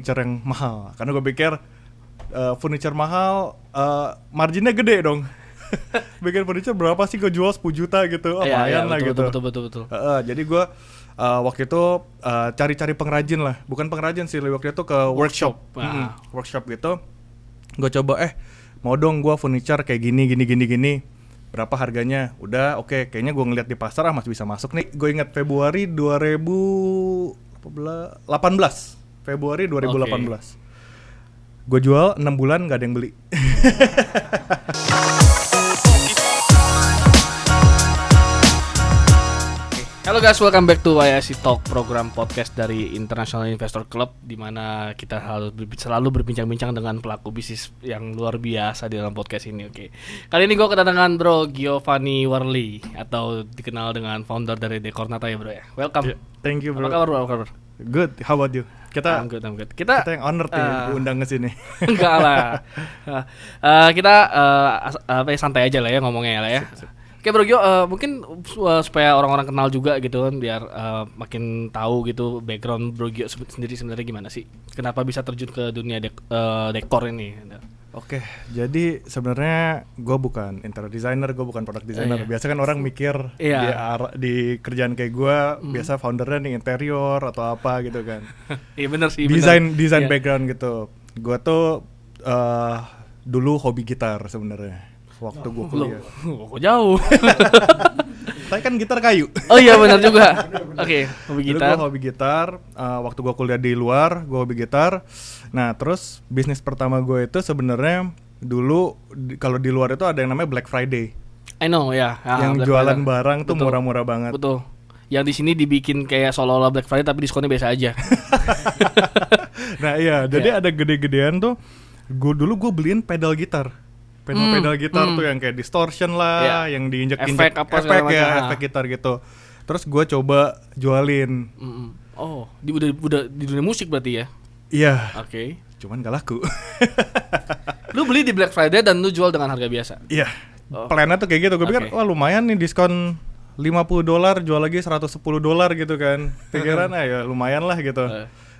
furniture yang mahal. Karena gue pikir furniture mahal, marginnya gede dong. Bikin furniture berapa sih gue jual 10 juta gitu, lumayan lah gitu. Betul. Jadi gue waktu itu cari-cari pengrajin lah, bukan pengrajin sih, waktu itu ke workshop gitu. Gue coba mau dong gue furniture kayak gini, berapa harganya? Udah oke, kayaknya gue ngeliat di pasar masih bisa masuk nih. Gue ingat Februari 2018. Gue jual 6 bulan gak ada yang beli. Halo guys, welcome back to YIC Talk, program podcast dari International Investor Club, di mana kita selalu berbincang-bincang dengan pelaku bisnis yang luar biasa di dalam podcast ini. Oke. Kali ini gue kedatangan Bro Giovanni Warli, atau dikenal dengan founder dari Dekornata ya bro ya. Welcome. Thank you bro. Apa kabar? Good. How about you? I'm good. Kita yang honored nih diundang ke sini. Enggak lah. Kita santai aja lah ya ngomongnya lah ya. Sip. Oke Bro Gio, mungkin supaya orang-orang kenal juga gitu kan, biar makin tahu gitu background Bro Gio sendiri sebenarnya gimana sih? Kenapa bisa terjun ke dunia dekor ini? Oke, jadi sebenarnya gue bukan interior designer, gue bukan product designer. Biasa kan orang mikir di kerjaan kayak gue, biasa foundernya nih interior atau apa gitu kan. Iya benar sih. Design background gitu. Gue tuh dulu hobi gitar sebenarnya. Waktu gue kuliah. Kok jauh? Tapi kan gitar kayu. Oh iya benar juga. Oke, hobi gitar. Gue hobi gitar. Waktu gue kuliah di luar, gue hobi gitar. Nah terus bisnis pertama gue itu sebenarnya dulu kalau di luar itu ada yang namanya Black Friday. I know ya. Yang Black jualan Friday. Barang tuh Betul. murah-murah banget. Betul. Yang di sini dibikin kayak seolah-olah Black Friday tapi diskonnya biasa aja. Nah iya, jadi ada gede-gedean tuh. Gue beliin pedal gitar. Pedal gitar tuh yang kayak distortion lah, yang diinjek-injek efek gitar gitu. Terus gue coba jualin. Oh, udah di dunia musik berarti ya? Iya. Oke. Cuman gak laku. Lu beli di Black Friday dan lu jual dengan harga biasa? Iya. Plannya tuh kayak gitu. Gue pikir wah lumayan nih diskon $50, jual lagi $110 gitu kan. Pikiran ya lumayan lah gitu.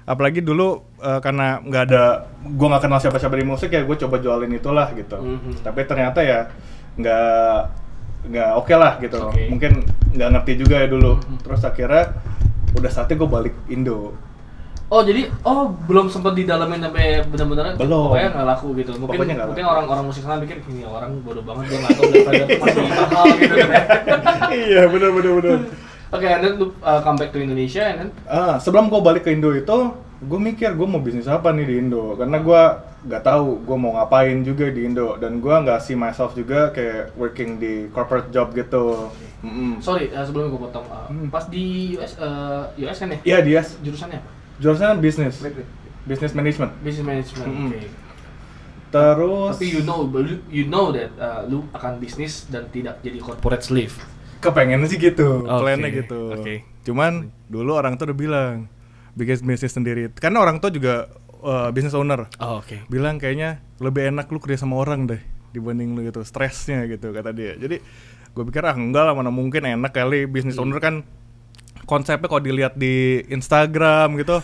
Apalagi dulu karena gue nggak kenal siapa-siapa di musik ya, gue coba jualin itulah gitu. Tapi ternyata ya nggak oke lah gitu. Mungkin nggak ngerti juga ya dulu. Terus akhirnya udah saatnya gue balik Indo. Oh jadi belum sempat didalamin sampai benar-benar pokoknya nggak laku gitu. Mungkin orang-orang musik sana pikir ini orang bodoh banget, dia nggak tahu Black Friday itu masih mahal gitu kan. Iya benar. Oke, and then lu come back to Indonesia, and then? Sebelum gue balik ke Indo itu, gue mikir gue mau bisnis apa nih di Indo. Karena gue nggak tahu gue mau ngapain juga di Indo. Dan gue nggak see myself juga kayak working di corporate job gitu. Sorry, sebelumnya gue potong. Pas di US kan ya? Iya di US. Jurusannya apa? Jurusannya business management. Business management, oke. Terus tapi you know that lu akan bisnis dan tidak jadi corporate slave. Kepengennya sih gitu, plannya gitu. Okay. Cuman dulu orang tuh udah bilang bikin bisnis sendiri. Karena orang tuh juga business owner. Bilang kayaknya lebih enak lu kerja sama orang deh dibanding lu gitu, stresnya gitu kata dia. Jadi gue pikir enggak lah, mana mungkin enak kali business owner kan konsepnya kalau dilihat di Instagram gitu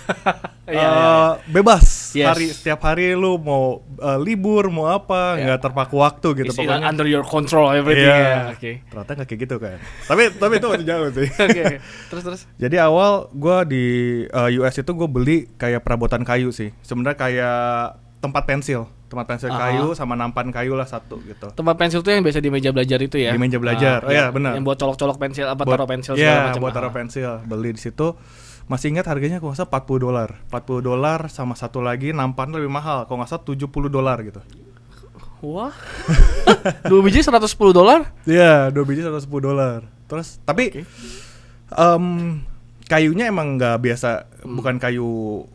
bebas. Setiap hari lu mau libur mau apa nggak terpaku waktu gitu. Pokoknya under your control everything. Ternyata nggak kayak gitu kan. tapi itu masih jauh sih. Terus jadi awal gue di US itu gue beli kayak perabotan kayu sih, sebenarnya kayak tempat pensil kayu sama nampan kayu lah satu gitu. Tempat pensil tuh yang biasa di meja belajar itu ya? Di meja belajar, benar. Yang buat colok-colok pensil, taruh pensil segala macam. Buat taruh pensil. Beli di situ, masih ingat harganya kalau nggak salah $40 sama satu lagi nampan lebih mahal, kalau nggak salah $70 gitu. Wah, 2 biji $110? Iya, 2 biji $110. Terus, tapi kayunya emang nggak biasa, bukan kayu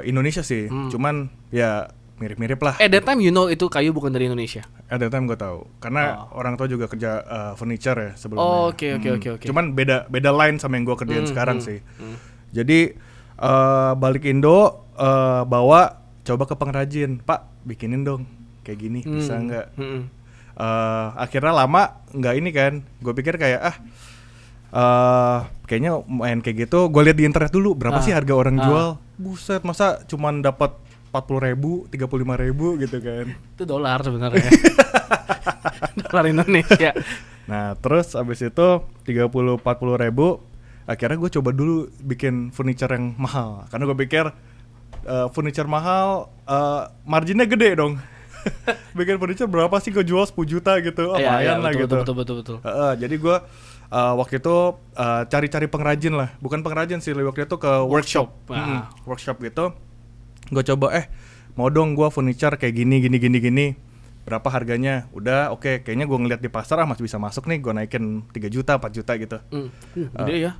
Indonesia sih, cuman ya mirip-mirip lah. At that time you know itu kayu bukan dari Indonesia? At that time gue tahu, karena orang tua juga kerja furniture ya sebelumnya. Oke. Cuman beda line sama yang gue kerjain sekarang sih. Jadi balik Indo, coba ke pengrajin, Pak bikinin dong kayak gini, bisa nggak? Akhirnya lama nggak ini kan, gue pikir kayak kayaknya main kayak gitu. Gue lihat di internet dulu berapa sih harga orang jual. Buset, masa cuman dapat 40.000, 35.000 gitu kan. Itu dolar sebenarnya. Dolar Indonesia. Nah terus abis itu 30-40 ribu, akhirnya gue coba dulu bikin furniture yang mahal. Karena gue pikir furniture mahal, marginnya gede dong. Bikin furniture berapa sih gue jual 10 juta gitu, lumayan lah gitu. Betul. Jadi gue waktu itu cari-cari pengrajin lah. Bukan pengrajin sih, waktu itu ke workshop. Workshop gitu. Gue coba mau dong gue furniture kayak gini. Berapa harganya? Udah oke, kayaknya gue ngeliat di pasar masih bisa masuk nih, gue naikin 3 juta, 4 juta gitu. Gede ya?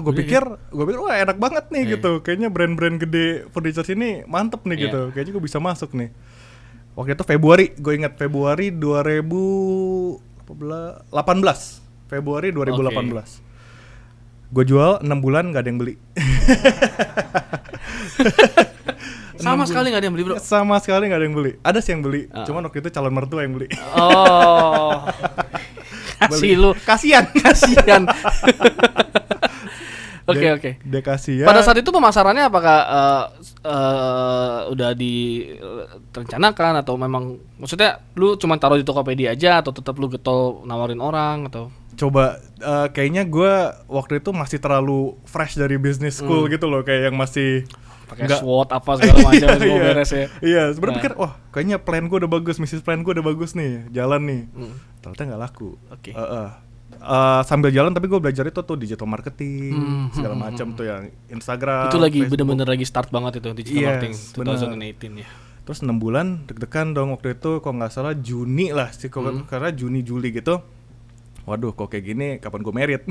Gue pikir wah enak banget nih gitu. Kayaknya brand-brand gede furniture sini mantep nih gitu. Kayaknya gue bisa masuk nih. Waktu itu Februari, gue ingat Februari 2018. Februari 2018. Gue jual 6 bulan gak ada yang beli. Sama sekali gak ada yang beli, bro? Sama sekali gak ada yang beli. Ada sih yang beli, cuman waktu itu calon mertua yang beli. Oh. Kasih lu. Kasian. Oke. Dia kasihan. Pada saat itu pemasarannya apakah udah direncanakan atau memang maksudnya lu cuma taruh di Tokopedia aja atau tetap lu getol nawarin orang atau? Coba kayaknya gue waktu itu masih terlalu fresh dari business school gitu loh, kayak yang masih pakai SWOT apa segala macam semua beres ya. Iya, sebenarnya pikir kayaknya plan gue udah bagus, bisnis plan gue udah bagus nih, jalan nih. Ternyata nggak laku. Oke. Sambil jalan tapi gue belajar itu tuh digital marketing segala macam tuh yang Instagram. Itu lagi Facebook. bener-bener lagi start banget itu digital marketing 2018 ya. Terus 6 bulan deg-degan dong waktu itu, kok nggak salah Juni lah sih, karena Juni-Juli gitu. Waduh, kok kayak gini, kapan gue merit?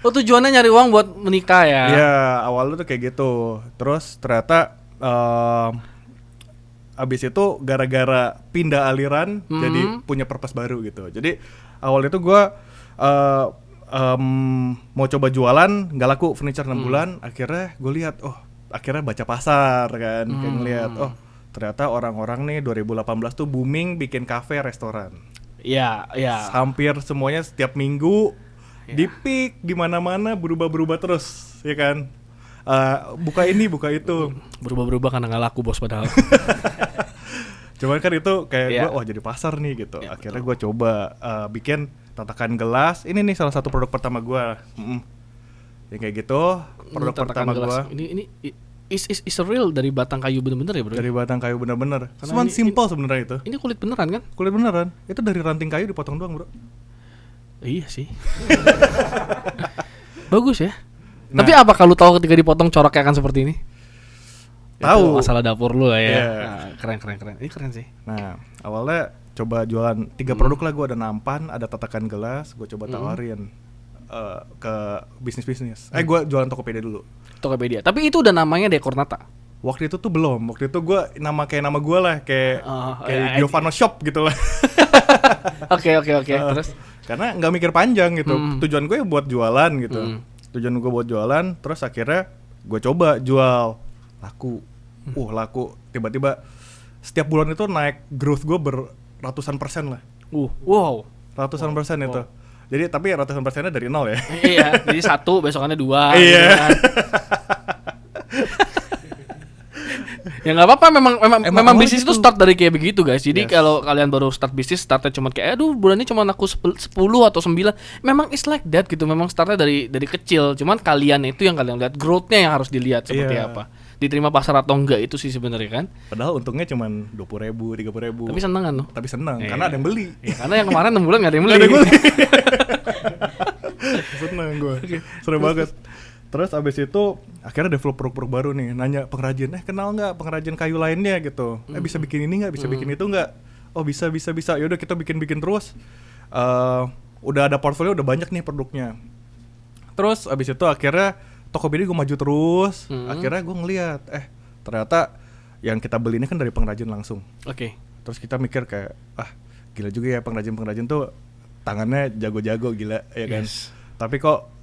Oh, tujuannya nyari uang buat menikah ya? Iya, awalnya tuh kayak gitu. Terus ternyata abis itu gara-gara pindah aliran, jadi punya purpose baru gitu. Jadi awal itu gue mau coba jualan, nggak laku furniture 6 bulan. Akhirnya gue lihat, akhirnya baca pasar kan, kayak ngeliat, ternyata orang-orang nih 2018 tuh booming bikin kafe, restoran. Iya. Hampir semuanya setiap minggu di peak di mana-mana berubah terus, ya kan? Buka ini, buka itu. Berubah karena nggak laku bos padahal. Cuman kan itu kayak gue, jadi pasar nih gitu. Ya, akhirnya gue coba bikin tatakan gelas. Ini nih salah satu produk pertama gue. Yang kayak gitu, produk pertama gue. Ini is real dari batang kayu bener-bener ya bro? Dari batang kayu bener-bener. Cuman simple sebenarnya itu. Ini kulit beneran kan? Kulit beneran. Itu dari ranting kayu dipotong doang bro. Iya sih. Bagus ya. Nah, tapi apa kalau tahu ketika dipotong coraknya akan seperti ini? Tahu. Masalah dapur lu lah ya. Yeah. Nah, keren. Ini keren sih. Nah awalnya coba jualan 3 produk lah. Gue ada nampan, ada tatakan gelas. Gue coba tawarin ke bisnis. Gue jualan Tokopedia dulu. Tokopedia. Tapi itu udah namanya Dekornata. Waktu itu tuh belum. Waktu itu gue nama gue lah, kayak Giovanna Shop gitu lah. Oke. Terus? Karena nggak mikir panjang gitu. Tujuan gue buat jualan gitu. Tujuan gue buat jualan. Terus akhirnya gue coba jual, laku. Laku. Tiba-tiba setiap bulan itu naik growth gue berratusan persen lah. Wow. Ratusan persen itu. Jadi tapi ratusan persennya dari 0 ya. Iya, jadi 1 besokannya 2. Iya. Gitu kan. Ya nggak apa-apa, memang bisnis itu start dari kayak begitu guys. Jadi kalau kalian baru start bisnis, startnya cuma kayak bulannya cuma aku 10 atau 9. Memang is like that gitu. Memang startnya dari kecil. Cuman kalian itu yang kalian lihat growth-nya yang harus dilihat seperti apa. Diterima pasar atau enggak itu sih sebenarnya kan. Padahal untungnya cuma 20.000, 30.000. Tapi seneng kan lo? Tapi seneng karena ada yang beli. Ya, karena yang kemarin 6 bulan nggak ada yang beli. Seneng gue. Seru banget. Terus abis itu akhirnya develop produk baru nih. Nanya pengrajin, kenal nggak pengrajin kayu lainnya gitu? Bisa bikin ini nggak? Bisa bikin itu nggak? Oh bisa. Yaudah kita bikin terus. Udah ada portfolio, udah banyak nih produknya. Terus abis itu akhirnya Tokopedia gue maju terus. Akhirnya gue ngeliat, ternyata yang kita beli ini kan dari pengrajin langsung. Oke. Terus kita mikir kayak, gila juga ya pengrajin tuh tangannya jago-jago gila ya kan. Yes. Tapi kok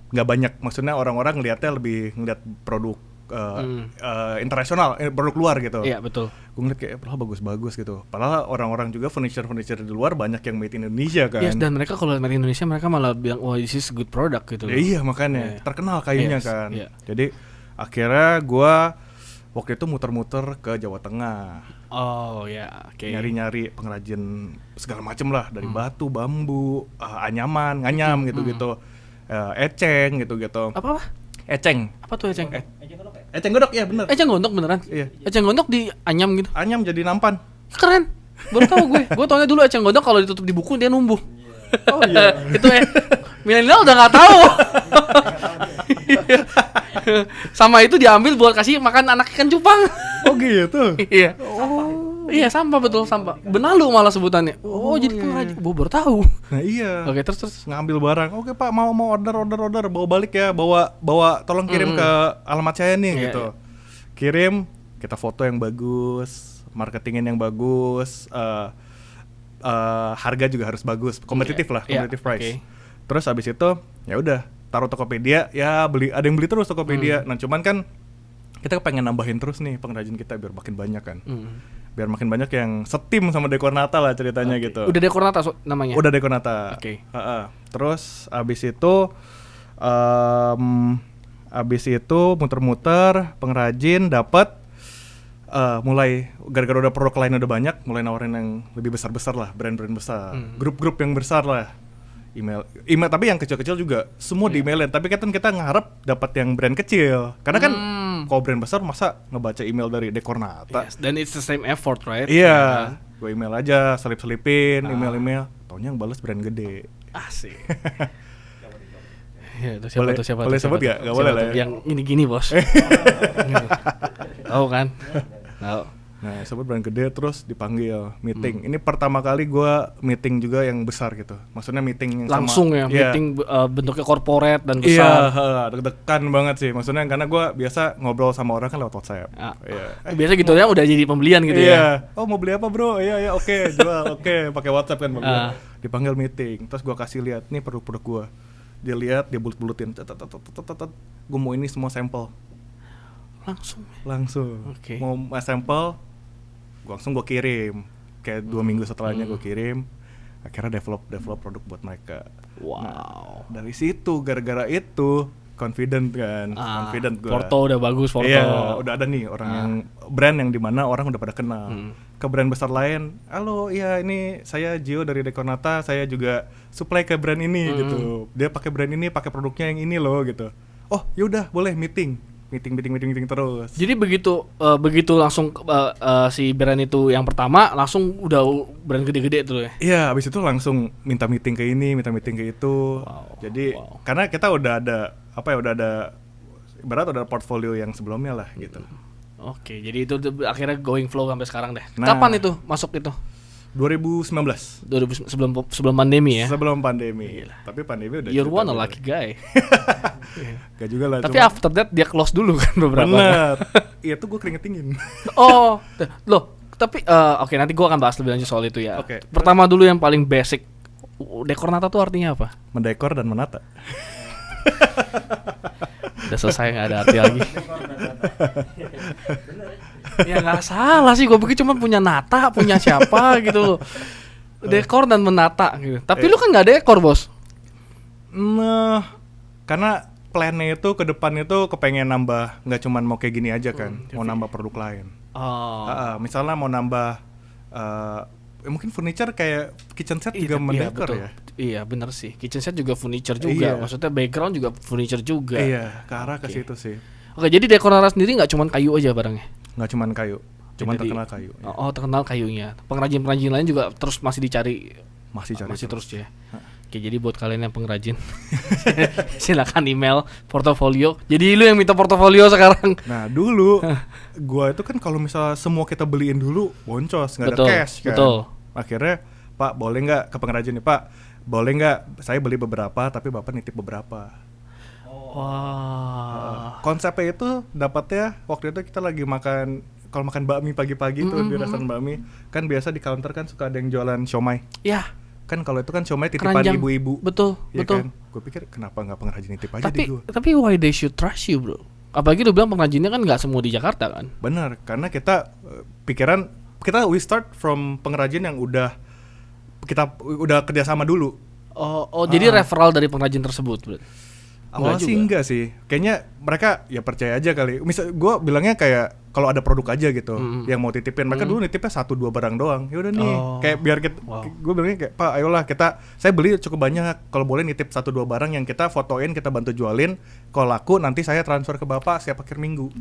nggak banyak, maksudnya orang-orang ngeliatnya lebih ngeliat produk internasional, produk luar gitu. Iya betul. Gue ngeliat kayak bagus-bagus gitu. Padahal orang-orang juga furniture di luar banyak yang made in Indonesia kan. Yes, dan mereka kalau made in Indonesia mereka malah bilang, this is good product gitu. Iya makanya terkenal kayunya kan. Yeah. Jadi akhirnya gue waktu itu muter-muter ke Jawa Tengah. Oh ya, oke. Nyari-nyari pengrajin segala macem lah, dari batu, bambu, anyaman, nganyam gitu-gitu. Eceng gitu-gitu. Apa? Eceng. Apa tuh eceng? Eceng godok ya bener. Eceng gondok beneran? Iya. Eceng gondok di anyam gitu. Anyam jadi nampan. Keren. Baru tahu gue. Gue taunya dulu eceng gondok kalau ditutup di buku dia numbuh. Oh iya. Itu milenial udah nggak tahu. Sama itu diambil buat kasih makan anak ikan cupang. Oh gitu. Iya. Iya, sampah, betul, sampah. Benalu malah sebutannya. Jadi pengrajin. Gue baru tahu. Nah iya. Oke, terus Ngambil barang. Oke Pak, mau order, bawa balik ya, bawa tolong kirim ke alamat saya nih Iya, gitu. Kirim, kita foto yang bagus, marketingin yang bagus, harga juga harus bagus, kompetitif lah, competitive price. Okay. Terus abis itu ya udah taruh Tokopedia, ya ada yang beli terus Tokopedia. Nah cuman kan kita pengen nambahin terus nih pengrajin kita biar makin banyak kan. Biar makin banyak yang setim sama Dekornata lah ceritanya gitu. Udah Dekornata namanya? Udah Dekornata. Oke. Terus abis itu muter-muter pengrajin dapat mulai gara-gara udah produk lain udah banyak, mulai nawarin yang lebih besar-besar lah, brand-brand besar, grup-grup yang besar lah. Email tapi yang kecil-kecil juga semua di emailin, tapi kan kita ngarep dapat yang brand kecil karena kan kalau brand besar masa ngebaca email dari Dekornata. Yes, dan it's the same effort, right? Iya, gue email aja, selip-selipin email, taunya yang balas brand gede. Asik. Ya, itu siapa? Boleh sebut gak? Gak boleh lah ya. Yang gini-gini, bos. Tahu kan? Tahu. Nah, sebut brand gede terus dipanggil meeting. Ini pertama kali gue meeting juga yang besar gitu. Maksudnya meeting yang langsung sama, meeting bentuknya corporate dan besar. Iya, deg-degan banget sih. Maksudnya karena gue biasa ngobrol sama orang kan lewat WhatsApp. Biasa gitu ya udah jadi pembelian gitu ya. Oh, mau beli apa, Bro? Iya, oke, jual. Oke, pakai WhatsApp kan bang. Dipanggil meeting, terus gue kasih lihat nih produk-produk gue. Dia lihat, dia bulut-bulutin. Gue mau ini semua sampel. Langsung. Oke. Mau sampel, langsung gue kirim. Kayak 2 minggu setelahnya gue kirim. Akhirnya develop produk buat mereka. Wow. Nah, dari situ gara-gara itu confident gue. Foto udah bagus, foto. Iya, udah ada nih orang yang brand yang dimana orang udah pada kenal. Ke brand besar lain, halo, iya ini saya Gio dari Dekornata, saya juga supply ke brand ini gitu. Dia pakai brand ini, pakai produknya yang ini loh gitu. Oh, yaudah boleh meeting terus. Jadi begitu langsung si brand itu yang pertama langsung udah brand gede-gede tuh ya. Iya, abis itu langsung minta meeting ke ini, minta meeting ke itu. Jadi karena kita udah ada udah portfolio yang sebelumnya lah gitu. Oke, jadi itu akhirnya going flow sampai sekarang deh. Nah, kapan itu masuk itu? 2019. Sebelum pandemi ya. Sebelum pandemi. Tapi pandemi udah. You're one a lucky guy. Gak juga lah. Tapi after that dia close dulu kan beberapa. Bener. Iya tuh gue keringetingin. Oh, loh. Tapi oke, nanti gue akan bahas lebih lanjut soal itu ya. Oke. Pertama dulu yang paling basic. Dekornata tuh artinya apa? Mendekor dan menata. Udah selesai, nggak ada arti lagi. Ya nggak salah sih, gue pikir cuma punya nata, punya siapa gitu loh. Dekor dan menata gitu. Tapi lu kan nggak dekor, bos. Nah, karena plannya itu ke depan itu kepengen nambah, nggak cuman mau kayak gini aja kan, mau nambah produk lain. Misalnya mau nambah mungkin furniture kayak kitchen set juga mendekor ya. Iya benar sih, kitchen set juga furniture juga. Maksudnya background juga furniture juga. Iya, ke arah ke situ sih. Oke, jadi Dekornata sendiri nggak cuma kayu aja barangnya? Nggak cuma kayu, cuma terkenal kayu. Oh, terkenal kayunya. Pengrajin-pengrajin lain juga terus masih dicari. Masih terus ya. Oke, jadi buat kalian yang pengrajin silakan email portofolio. Jadi lu yang minta portofolio sekarang. Nah dulu gua itu kan kalau misalnya semua kita beliin dulu boncos, nggak ada cash kan. Betul. Akhirnya Pak boleh nggak ke pengrajin nih Pak, boleh nggak saya beli beberapa tapi Bapak nitip beberapa. Wah. Konsepnya itu dapatnya waktu itu kita lagi kalau makan bakmi pagi-pagi tuh di restoran bakmi kan biasa di counter kan suka ada yang jualan siomay. Iya. Kan kalau itu kan siomay titipan ibu-ibu. Betul, ya betul. Kan? Gue pikir kenapa nggak pengrajin nitip aja di gue. Tapi why they should trust you, bro? Apalagi lu bilang pengrajinnya kan nggak semua di Jakarta kan? Bener, karena kita we start from pengrajin yang udah kerjasama dulu. Jadi referral dari pengrajin tersebut, bro? Awalnya sih enggak sih. Kayaknya mereka ya percaya aja kali. Misal gue bilangnya kayak kalau ada produk aja gitu yang mau titipin. Mereka dulu nitipnya 1-2 barang doang. Ya udah nih. Kayak biar kita gue bilangnya kayak, "Pak, ayolah saya beli cukup banyak. Kalau boleh nitip 1-2 barang yang kita fotoin, kita bantu jualin. Kalau laku nanti saya transfer ke Bapak setiap akhir minggu."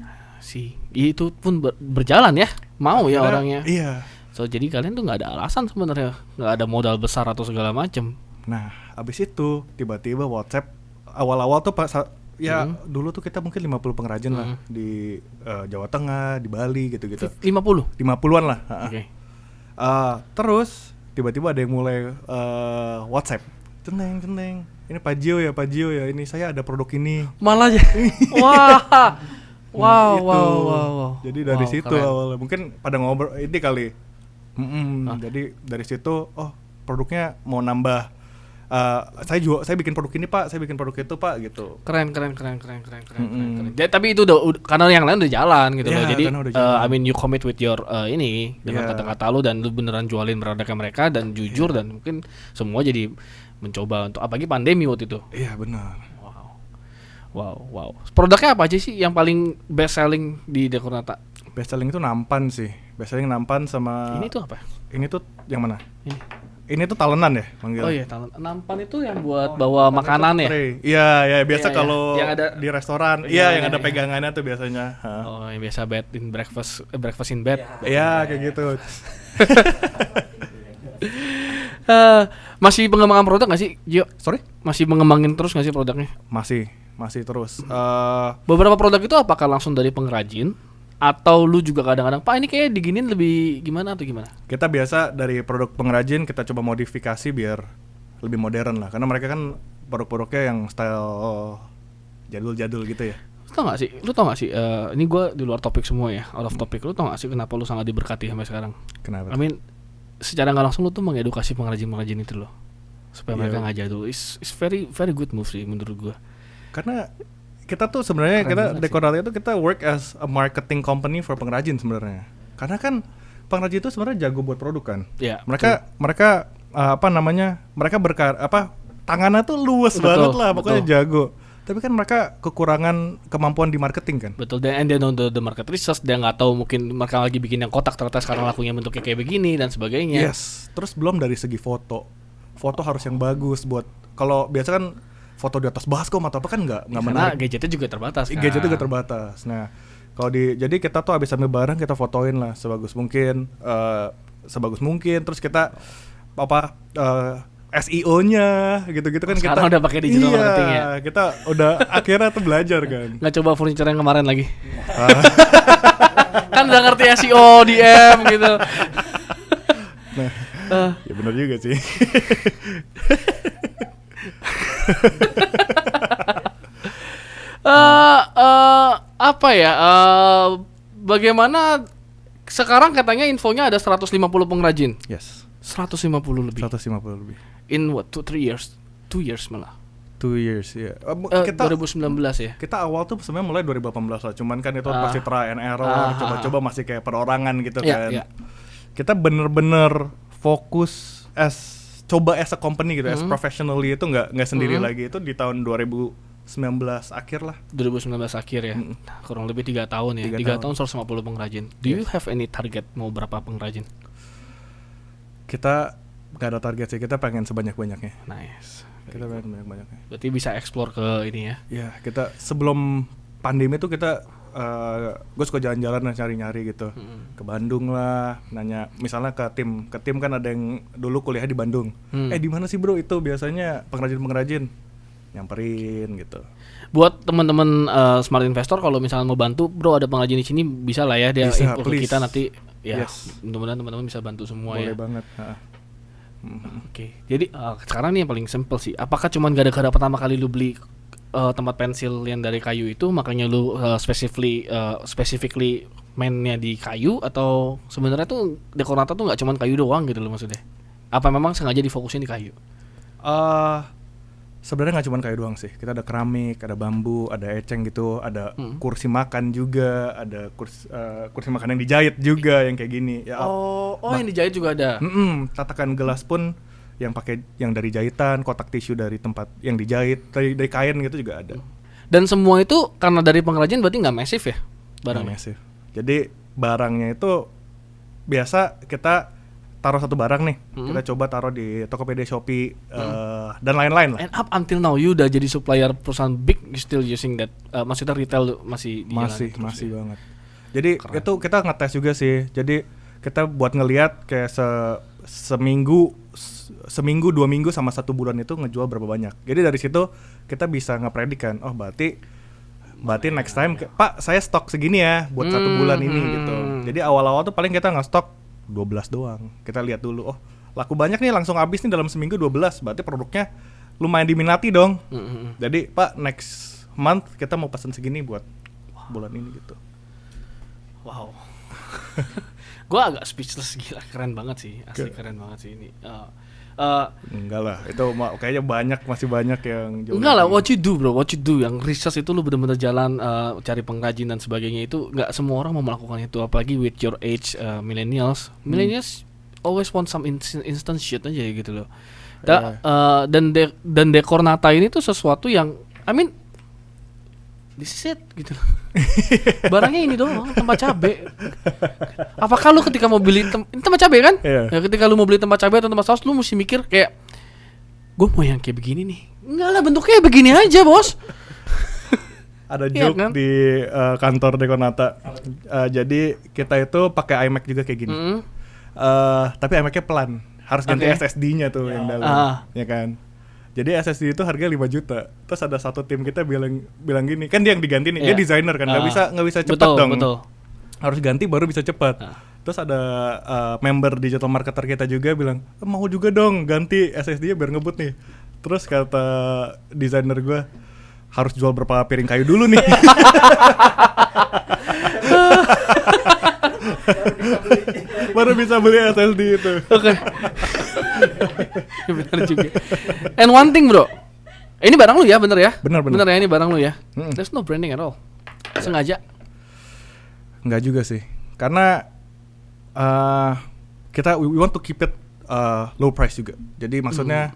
Itu pun berjalan ya. Mau ya orangnya. Iya. So jadi kalian tuh nggak ada alasan sebenarnya, nggak ada modal besar atau segala macem. Nah, abis itu tiba-tiba WhatsApp awal-awal tuh dulu tuh kita mungkin 50 pengrajin lah di Jawa Tengah, di Bali gitu-gitu. 50-an lah. Oke. Terus tiba-tiba ada yang mulai WhatsApp. Centeng. Ini Pak Gio ya. Ini saya ada produk ini. Malah aja. Wow. Jadi dari situ awalnya mungkin pada ngobrol ini kali. Jadi dari situ produknya mau nambah. Saya bikin produk ini Pak, saya bikin produk itu Pak gitu. Keren. Jadi, tapi itu udah karena yang lain udah jalan gitu loh. Jadi I mean you commit with your ini dengan kata-kata lu dan lu beneran jualin produknya mereka dan jujur dan mungkin semua jadi mencoba untuk apalagi pandemi waktu itu. Iya benar. Wow. Produknya apa aja sih yang paling best selling di Dekornata? Best selling itu nampan sih. Best selling nampan sama. Ini tuh apa? Ini tuh yang mana? Ini tuh talenan ya manggil. Oh iya, nampan itu yang buat bawa makanan ya? Iya, biasa kalau di restoran. Iya, yang ada pegangannya tuh biasanya. Oh, yang biasa breakfast in bed. Iya, kayak gitu. Masih pengembangan produk nggak sih, Gio? Sorry? Masih mengembangin terus nggak sih produknya? Masih terus. Beberapa produk itu apakah langsung dari pengrajin? Atau lu juga kadang-kadang, Pak ini kayaknya diginin lebih gimana atau gimana? Kita biasa dari produk pengrajin kita coba modifikasi biar lebih modern lah. Karena mereka kan produk-produknya yang style jadul-jadul gitu ya. Lu tau gak sih, ini gue di luar topik semua ya, out of topic. Lu tau gak sih kenapa lu sangat diberkati sampai sekarang? Kenapa? I mean, secara gak langsung lu tuh mengedukasi pengrajin-pengrajin itu loh. Supaya mereka gak jadul. It's very, very good move sih menurut gue. Karena kita tuh sebenarnya Dekornata itu kita work as a marketing company for pengrajin sebenarnya. Karena kan pengrajin itu sebenarnya jago buat produk kan. Yeah, mereka tangannya tuh luas banget lah, pokoknya jago. Tapi kan mereka kekurangan kemampuan di marketing kan. Betul, and they know the market research, dia nggak tahu mungkin mereka lagi bikin yang kotak ternyata sekarang lakunya bentuknya kayak begini dan sebagainya. Yes, terus belum dari segi foto harus yang bagus buat kalau biasa kan foto di atas baskom atau apa kan nggak menarik. Gadgetnya juga terbatas kan. Gadgetnya juga terbatas. Nah, jadi kita tuh habis ambil barang kita fotoin lah sebagus mungkin, terus kita SEO-nya gitu-gitu kan. Sekarang udah pakai digital marketing ya. Kita udah akhirnya tuh belajar kan. Nggak coba furniture yang kemarin lagi. Kan udah ngerti SEO, DM gitu. Nah, ya benar juga sih. Bagaimana sekarang katanya infonya ada 150 pengrajin. Yes. 150 lebih. In what? 2 years malah. 2 years ya. Kita 2019 ya. Kita awal tuh sebenarnya mulai 2018 lah. Cuman kan itu pasti try and error, coba-coba masih kayak perorangan gitu kan. Kita bener-bener fokus coba as a company gitu, as professionally itu nggak sendiri lagi. Itu di tahun 2019 akhir lah. 2019 akhir ya. Kurang lebih 3 tahun ya. 3 tahun 150 pengrajin. Do you have any target mau berapa pengrajin? Kita nggak ada target sih. Kita pengen sebanyak-banyaknya. Nice. Kita pengen sebanyak-banyaknya. Berarti bisa explore ke ini ya. Ya, kita sebelum pandemi tuh kita gue suka jalan-jalan dan nyari-nyari gitu. Ke Bandung lah, nanya misalnya ke tim kan ada yang dulu kuliah di Bandung. Di mana sih bro itu biasanya pengrajin nyamperin gitu. Buat teman-teman smart investor kalau misalnya mau bantu, bro ada pengrajin di sini bisa lah ya dia info ke kita nanti ya. Mudah-mudahan teman-teman bisa bantu semua. Boleh ya. Boleh banget. Oke. Jadi sekarang nih yang paling simple sih. Apakah cuman gara-gara pertama kali lu beli tempat pensil yang dari kayu itu makanya lu specifically mainnya di kayu, atau sebenarnya tuh Dekornata tuh nggak cuman kayu doang gitu loh maksudnya? Apa memang sengaja difokusin di kayu? Sebenarnya nggak cuma kayu doang sih. Kita ada keramik, ada bambu, ada eceng gitu, ada kursi makan juga, ada kursi makan yang dijahit juga yang kayak gini. Ya, yang dijahit juga ada. Tatakan gelas pun yang pakai yang dari jahitan, kotak tisu dari tempat yang dijahit, dari kain gitu juga ada. Dan semua itu karena dari pengrajin berarti nggak masif ya barangnya? Masif. Jadi barangnya itu biasa kita taruh satu barang nih, kita coba taruh di Tokopedia, Shopee, dan lain-lain lah. And up until now you udah jadi supplier perusahaan big, you still using that, maksudnya retail masih masih banget. Jadi keren. Itu kita ngetes juga sih. Jadi kita buat ngelihat kayak seminggu 2 minggu sama 1 bulan itu ngejual berapa banyak. Jadi dari situ kita bisa ngepredikan, oh berarti next time Pak saya stok segini ya buat 1 bulan ini gitu. Jadi awal-awal tuh paling kita nge-stok 12 doang. Kita lihat dulu, oh laku banyak nih, langsung habis nih dalam seminggu 12, berarti produknya lumayan diminati dong. Jadi Pak next month kita mau pesan segini buat bulan ini gitu. Wow. Gue agak speechless, gila, keren banget sih, asli keren banget sih ini. Enggak lah, itu kayaknya masih banyak yang jauh. Enggak lah, what you do, yang research itu lu bener-bener jalan cari pengrajin dan sebagainya, itu nggak semua orang mau melakukan itu, apalagi with your age, millennials always want some instant shit aja gitu loh. Dan dekor Nata ini tuh sesuatu yang, I mean, this is it gitu loh. Barangnya ini doang, tempat cabai. Apakah lu ketika mau beli tempat cabai kan? Yeah. Ya, ketika lu mau beli tempat cabai atau tempat saus, lu mesti mikir kayak, gue mau yang kayak begini nih. Enggak lah, bentuknya begini aja bos. Ada joke kan? Di kantor Dekonata. Jadi kita itu pakai iMac juga kayak gini. Tapi iMac-nya pelan. Harus ganti SSD-nya tuh yang dalam, ya kan. Jadi SSD itu harga 5 juta. Terus ada satu tim kita bilang gini, kan dia yang diganti nih, dia desainer kan, nggak bisa cepat dong. Betul. Harus ganti baru bisa cepat. Terus ada member digital marketer kita juga bilang, mau juga dong ganti SSD-nya biar ngebut nih. Terus kata desainer gue, harus jual berapa piring kayu dulu nih. Baru bisa beli SSD itu. Oke. Benar juga. And one thing bro, ini barang lu ya, bener ya? Bener ya, ini barang lu ya. There's no branding at all. Sengaja? Enggak juga sih, karena we want to keep it low price juga. Jadi maksudnya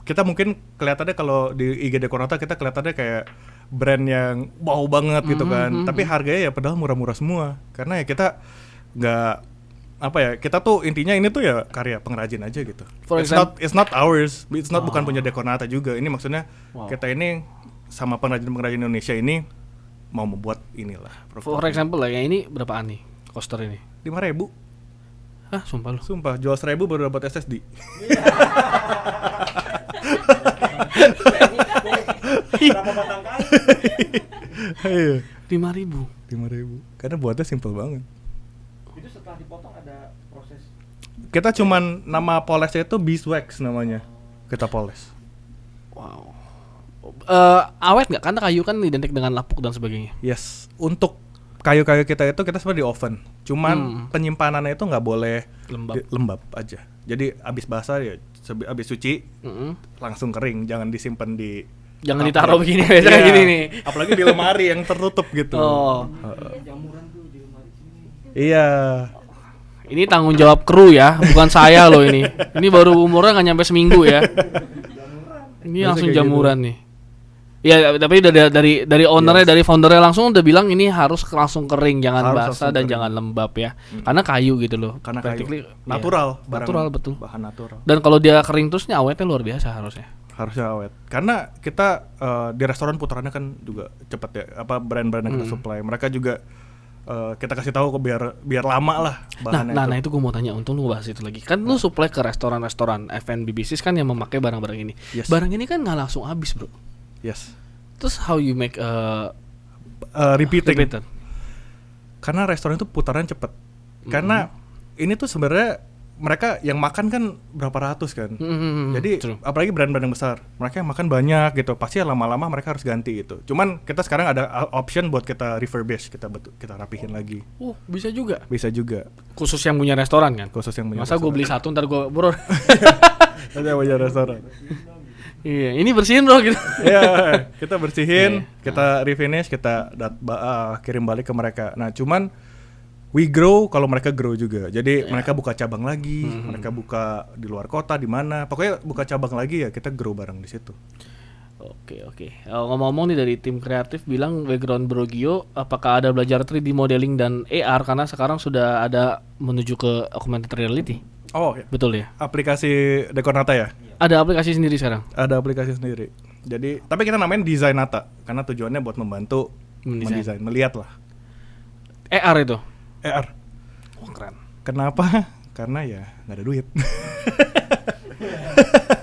kita mungkin kelihatannya kalau di IG Dekonata kita kelihatannya kayak brand yang wow banget gitu kan. Tapi harganya ya padahal murah-murah semua. Karena ya kita nggak kita tuh intinya ini tuh ya karya pengrajin aja gitu. It's not ours, bukan punya Dekonata juga. Ini maksudnya kita ini sama pengrajin Indonesia ini mau membuat inilah. For example lah, yang ini berapaan nih coaster ini? 5.000. Hah, sumpah lu? Sumpah, jual 1.000 baru dapat SSD. Berapa batang kayu? 5.000. Karena buatnya simple banget. Itu setelah dipotong ada proses. Kita cuman nama polesnya itu beeswax namanya. Kita poles. Wow. Awet nggak? Karena kayu kan identik dengan lapuk dan sebagainya. Yes. Untuk kayu-kayu kita itu kita sebenarnya di oven. Cuman penyimpanannya itu nggak boleh lembab aja. Jadi abis basah ya, abis cuci langsung kering. Jangan disimpan di. Jangan ditaruh begini biasanya gini nih. Apalagi di lemari yang tertutup gitu. Jamuran tuh di lemari sini. Iya. Ini tanggung jawab kru ya, bukan saya loh ini. Ini baru umurnya nggak nyampe seminggu ya. Ini langsung jamuran nih. Ya, tapi udah dari ownernya, dari foundernya langsung udah bilang ini harus langsung kering, jangan basah dan jangan lembab ya. Karena kayu gitu loh. Karena kayu. Natural, betul. Bahan natural. Dan kalau dia kering terus, awetnya luar biasa harusnya. Harusnya awet. Karena kita di restoran putarannya kan juga cepet ya. Brand-brand yang kita supply. Mereka juga kita kasih tahu biar lama lah bahannya. Nah itu gue mau tanya, untung lu bahas itu lagi. Kan lu supply ke restoran F&B bisnis kan yang memakai barang-barang ini. Yes. Barang ini kan nggak langsung habis bro. Yes. Terus how you make repeating? Karena restoran itu putaran cepet. Karena ini tuh sebenarnya mereka yang makan kan berapa ratus kan. Jadi apalagi brand-brand yang besar, mereka yang makan banyak gitu. Pasti lama-lama mereka harus ganti gitu. Cuman kita sekarang ada option buat kita refurbish, kita rapihin lagi. Bisa juga. Bisa juga. Khusus yang punya restoran kan? Khusus yang punya. Masa gue beli satu ntar gue bro. Ada punya restoran. Iya, ini bersihin bro gitu. Iya, kita bersihin, kita refinish, kita kirim balik ke mereka. Nah, cuman we grow kalau mereka grow juga. Jadi mereka buka cabang lagi, mereka buka di luar kota di mana. Pokoknya buka cabang lagi ya kita grow bareng di situ. Oke. Ngomong-ngomong nih dari tim kreatif bilang background Bro Gio, apakah ada belajar 3D modeling dan AR karena sekarang sudah ada menuju ke augmented reality? Oh, ya. Betul ya? Aplikasi Dekornata ya? Ada aplikasi sendiri sekarang? Ada aplikasi sendiri. Jadi, tapi kita namain Designata karena tujuannya buat membantu mendesain, melihat lah. AR itu? AR. Oh, keren. Kenapa? Karena ya nggak ada duit.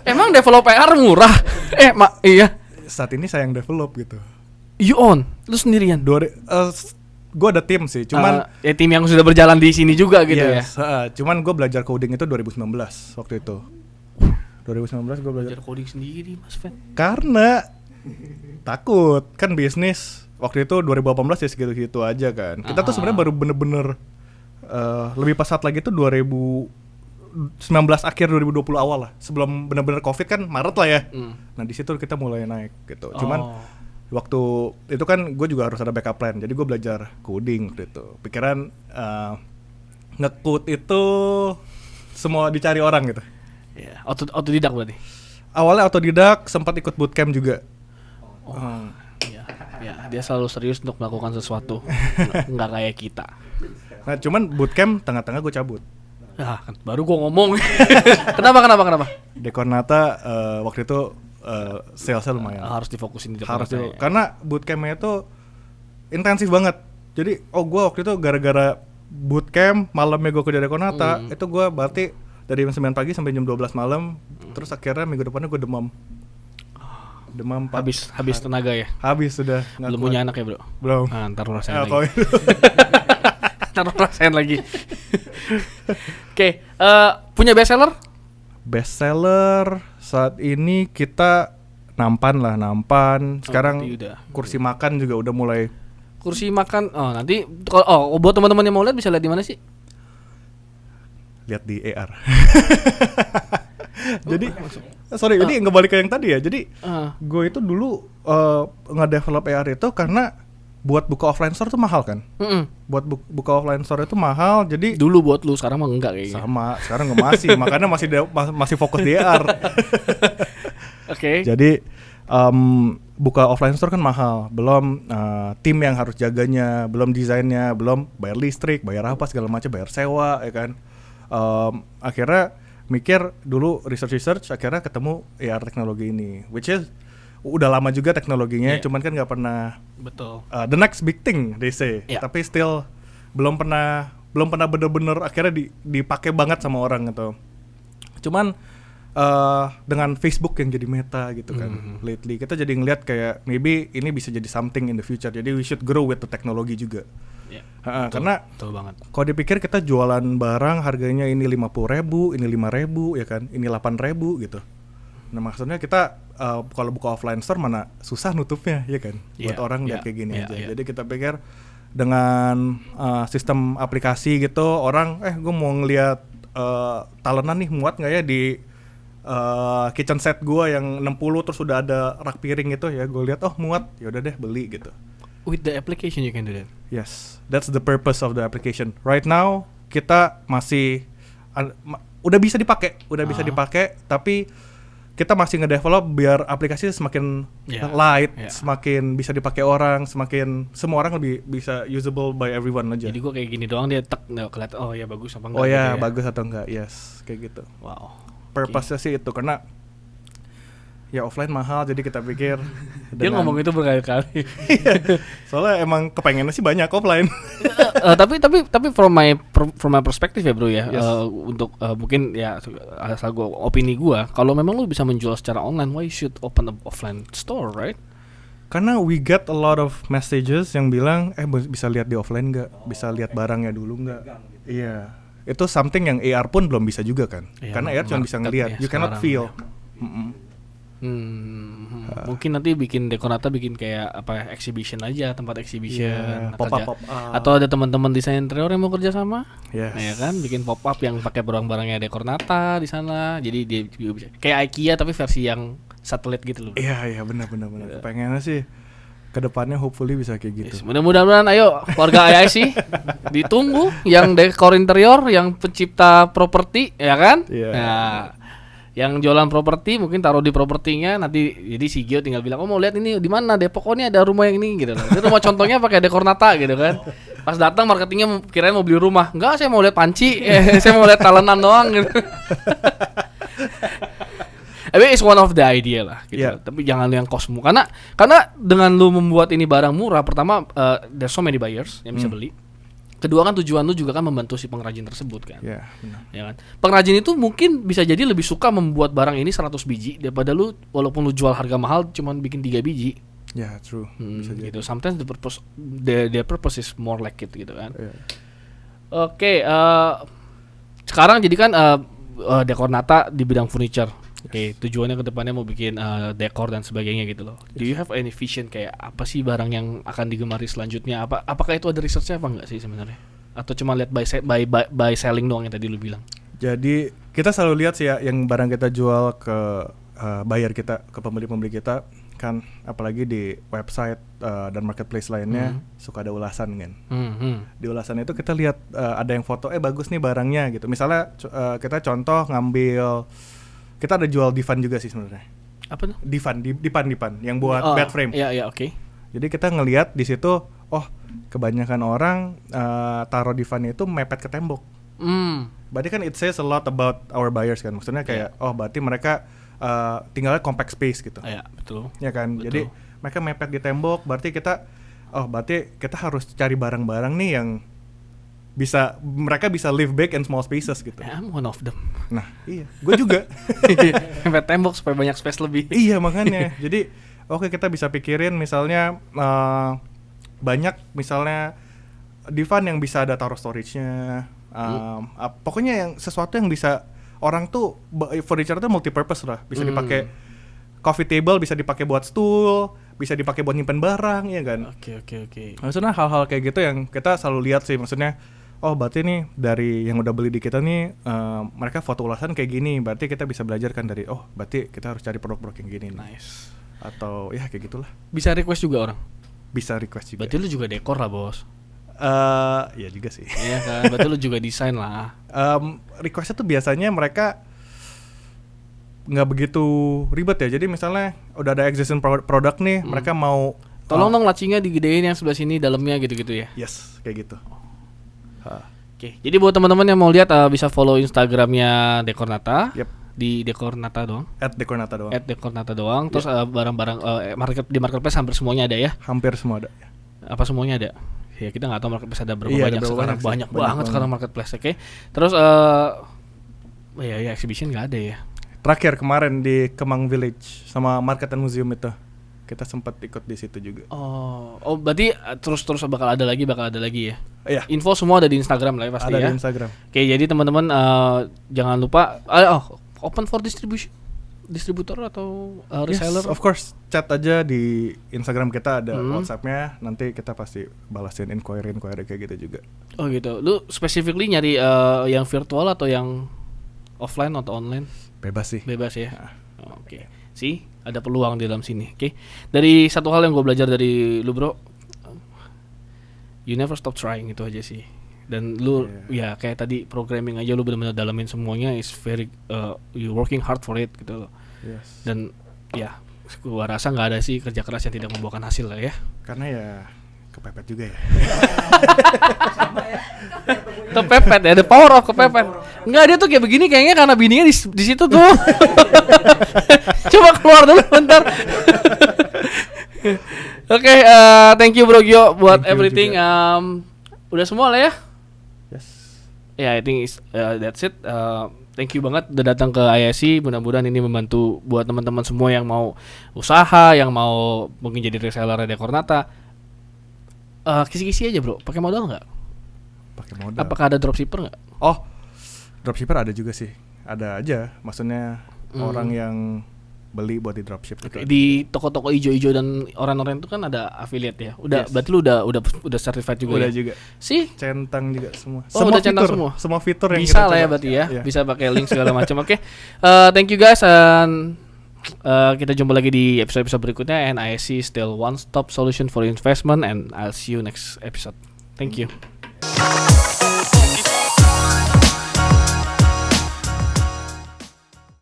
Emang develop AR murah? Iya. Saat ini saya yang develop gitu. You own? Lu sendirian? Gue ada tim sih, cuman ya tim yang sudah berjalan di sini juga gitu yes, ya. Cuman gue belajar coding itu 2019 waktu itu. 2019 gue belajar coding sendiri, Mas Fen. Karena takut kan bisnis waktu itu 2018 ya segitu-gitu aja kan. Kita tuh sebenarnya baru bener-bener lebih pesat lagi tuh 2019 akhir 2020 awal lah. Sebelum bener-bener Covid kan Maret lah ya. Nah di situ kita mulai naik gitu. Cuman waktu itu kan gue juga harus ada backup plan, jadi gue belajar coding waktu itu. Pikiran nge-code itu semua dicari orang gitu. Ya, autodidak berarti. Awalnya autodidak, sempat ikut bootcamp juga. Ya, dia selalu serius untuk melakukan sesuatu, nggak kayak kita. Nah cuman bootcamp tengah-tengah gue cabut. Ya kan, baru gue ngomong. Kenapa? Dekornata waktu itu salesnya lumayan. Harus difokusin di Harus ya. Karena bootcampnya itu intensif banget. Jadi gue waktu itu gara-gara bootcamp malamnya gue kerja Dekornata, itu gue berarti dari jam 9 pagi sampai jam 12 malam. Terus akhirnya minggu depannya gue demam. Habis tenaga ya. Habis sudah. Belum punya anak ya bro? Belum. Ntar lu rasain lagi. Ntar lu rasain lagi. Oke, punya bestseller? Bestseller saat ini kita nampan. Sekarang kursi makan juga udah mulai. Kursi makan. Nanti kalau buat teman-teman yang mau lihat bisa lihat di mana sih? Lihat di AR. Jadi ini ngebalik ke yang tadi ya. Jadi gue itu dulu nge-develop AR itu karena buat buka offline store tuh mahal kan. Buat buka offline store itu mahal. Jadi dulu buat lu, sekarang mah enggak kayaknya. Sama, sekarang nggak masih. Makanya masih fokus di AR. Oke. Jadi buka offline store kan mahal. Belum tim yang harus jaganya, belum desainnya, belum bayar listrik, bayar apa segala macam, bayar sewa ya kan. Akhirnya mikir dulu research akhirnya ketemu AR teknologi ini, which is udah lama juga teknologinya, cuman kan nggak pernah the next big thing they say, tapi still belum pernah bener-bener akhirnya dipakai banget sama orang gitu. Cuman dengan Facebook yang jadi meta gitu kan, lately kita jadi ngeliat kayak maybe ini bisa jadi something in the future, jadi we should grow with the technology juga. Karena kalau dipikir kita jualan barang harganya ini 50.000, ini 5.000 ya kan, ini 8.000 gitu. Nah maksudnya kita kalau buka offline store mana susah nutupnya ya kan, buat orang lihat kayak gini aja. Jadi kita pikir dengan sistem aplikasi gitu, orang gue mau ngeliat talenan nih muat nggak ya di kitchen set gue yang 60 terus udah ada rak piring gitu ya, gue lihat muat, ya udah deh beli gitu. With the application you can do that. Yes, that's the purpose of the application. Right now kita masih udah bisa dipakai, tapi kita masih ngedevelop biar aplikasi semakin light, semakin bisa dipakai orang, semakin semua orang lebih bisa usable by everyone aja. Jadi gue kayak gini doang dia kelihatan ya bagus apa enggak. Oh ya, bagus atau enggak? Yes, kayak gitu. Wow. Purpose-nya sih itu karena ya offline mahal, jadi kita pikir dia ngomong itu berkali-kali. Soalnya emang kepengennya sih banyak offline. tapi from my perspective ya bro ya, untuk mungkin ya asal gua opini gua, kalau memang lu bisa menjual secara online, why you should open an offline store, right? Karena we get a lot of messages yang bilang bisa lihat di offline nggak, bisa lihat barangnya dulu nggak. Iya, itu something yang AR pun belum bisa juga kan, karena AR cuma bisa ngelihat, you cannot feel. Mungkin nanti bikin Dekornata bikin kayak exhibition aja, tempat exhibition, pop-up. Atau ada teman-teman desain interior yang mau kerja sama, ya kan, bikin pop-up yang pakai barang-barangnya Dekornata di sana. Jadi dia juga bisa kayak IKEA tapi versi yang satelit gitu loh. Iya benar. Pengennya sih kedepannya hopefully bisa kayak gitu. Yes, mudah-mudahan ayo keluarga IIC ditunggu yang dekor interior, yang pencipta properti, ya kan? Iya. Nah, yang jualan properti mungkin taruh di propertinya nanti, jadi si Gio tinggal bilang, "Oh, mau lihat ini di mana Depok? Oh, ini ada rumah yang ini," gitu loh. Itu rumah contohnya pakai dekor Nata gitu kan. Pas datang marketingnya kirain mau beli rumah. Enggak, saya mau lihat panci. Saya mau lihat talenan doang gitu. Tapi it's one of the idea lah gitu. Yeah. Tapi jangan yang kosmo karena dengan lu membuat ini barang murah, pertama there's so many buyers yang bisa beli. Kedua kan tujuan lu juga kan membantu si pengrajin tersebut kan. Iya, benar. Ya kan. Pengrajin itu mungkin bisa jadi lebih suka membuat barang ini 100 biji daripada lu walaupun lu jual harga mahal cuman bikin 3 biji. Ya, true. Bisa jadi. Gitu. Sometimes the purpose is more like it gitu kan. Iya. Oke, sekarang jadi kan dekor Nata di bidang furniture. Oke, tujuannya ke depannya mau bikin dekor dan sebagainya gitu loh. Do you have any vision kayak apa sih barang yang akan digemari selanjutnya? Apakah itu ada researchnya apa enggak sih sebenarnya? Atau cuma lihat by selling doang yang tadi lu bilang? Jadi kita selalu lihat sih ya yang barang kita jual ke buyer kita, ke pembeli-pembeli kita kan, apalagi di website dan marketplace lainnya suka ada ulasan kan. Di ulasan itu kita lihat ada yang foto bagus nih barangnya gitu. Misalnya kita contoh ngambil, kita ada jual divan juga sih sebenarnya. Apa tuh? Divan yang buat bed frame. Iya, oke. Jadi kita ngelihat di situ, kebanyakan orang taruh divannya itu mepet ke tembok. Berarti kan it says a lot about our buyers kan. Maksudnya kayak berarti mereka tinggalnya compact space gitu. Iya, betul. Ya kan. Betul. Jadi mereka mepet di tembok, berarti kita harus cari barang-barang nih yang mereka bisa live big in small spaces gitu. I'm one of them. Nah, iya, gue juga. Mepet tembok supaya banyak space lebih. Iya, makanya. Jadi kita bisa pikirin misalnya banyak misalnya divan yang bisa ada taruh storage-nya. Pokoknya yang sesuatu yang bisa orang tuh furniture tuh multi-purpose lah. Bisa dipakai coffee table, bisa dipakai buat stool, bisa dipakai buat nyimpen barang, ya kan? Oke. Maksudnya hal-hal kayak gitu yang kita selalu lihat sih. Maksudnya berarti nih dari yang udah beli di kita nih mereka foto ulasan kayak gini, berarti kita bisa belajar kan dari berarti kita harus cari produk-produk yang gini nih. Nice. Atau ya kayak gitulah. Bisa request juga orang? Bisa request juga. Berarti lu juga dekor lah, Bos. Ya juga sih. Iya kan, berarti lu juga desain lah. Requestnya tuh biasanya mereka nggak begitu ribet ya. Jadi misalnya udah ada existing produk nih, mereka mau tolong dong lacingnya digedein yang sebelah sini dalamnya gitu-gitu ya. Yes, kayak gitu. Oke, jadi buat teman-teman yang mau lihat bisa follow Instagramnya Dekor Nata. Yep. Di Dekor Nata doang. @dekornata doang. @dekornata doang. Terus barang-barang di marketplace hampir semuanya ada ya. Hampir semua ada. Apa semuanya ada? Ya kita nggak tahu marketplace ada berapa banyak ada sekarang. Banyak banget sekarang marketplace. Oke. Terus exhibition nggak ada ya. Terakhir kemarin di Kemang Village sama Market and Museum itu. Kita sempat ikut di situ juga. Oh berarti terus bakal ada lagi ya. Iya. Info semua ada di Instagram lah ya pasti ada ya. Ada di Instagram. Oke, jadi teman-teman jangan lupa open for distributor atau reseller. Yes, of course. Chat aja di Instagram kita ada WhatsApp-nya. Nanti kita pasti balasin inquiry kayak gitu juga. Oh gitu. Lu specifically nyari yang virtual atau yang offline atau online? Bebas sih. Bebas ya. Oke. Sih, ada peluang di dalam sini. Oke. Dari satu hal yang gue belajar dari lu, Bro, you never stop trying, itu aja sih. Dan lu ya kayak tadi programming aja lu benar-benar dalamin semuanya, is very you working hard for it gitu loh. Yes. Dan ya gua rasa nggak ada sih kerja keras yang tidak membuahkan hasil lah ya. Karena ya kepepet juga ya. Kepepet ya, the power of kepepet. Enggak, dia tuh kayak begini kayaknya karena bininya di situ tuh. Coba keluar dulu bentar. Oke, thank you Bro Gio buat everything. Udah semua lah ya. Yes. I think that's it. Thank you banget udah datang ke IIC. Mudah-mudahan ini membantu buat teman-teman semua yang mau usaha, yang mau mungkin jadi reseller Dekor Nata. Kisi-kisi aja Bro, pakai modal nggak? Pakai modal. Apakah ada dropshipper nggak? Dropshipper ada juga sih. Ada aja. Maksudnya orang yang beli buat di dropship gitu. Di toko-toko ijo-ijo dan orang-orang itu kan ada affiliate ya. Udah, berarti lu udah certified juga. Udah ya? juga. Sih? Centang juga semua. Udah centang semua. Semua fitur yang bisa kita lah ya coba. berarti ya. Bisa pakai link segala macam. Oke. Thank you guys and Kita jumpa lagi di episode-episode berikutnya. NISC still one stop solution for investment, and I'll see you next episode. Thank you.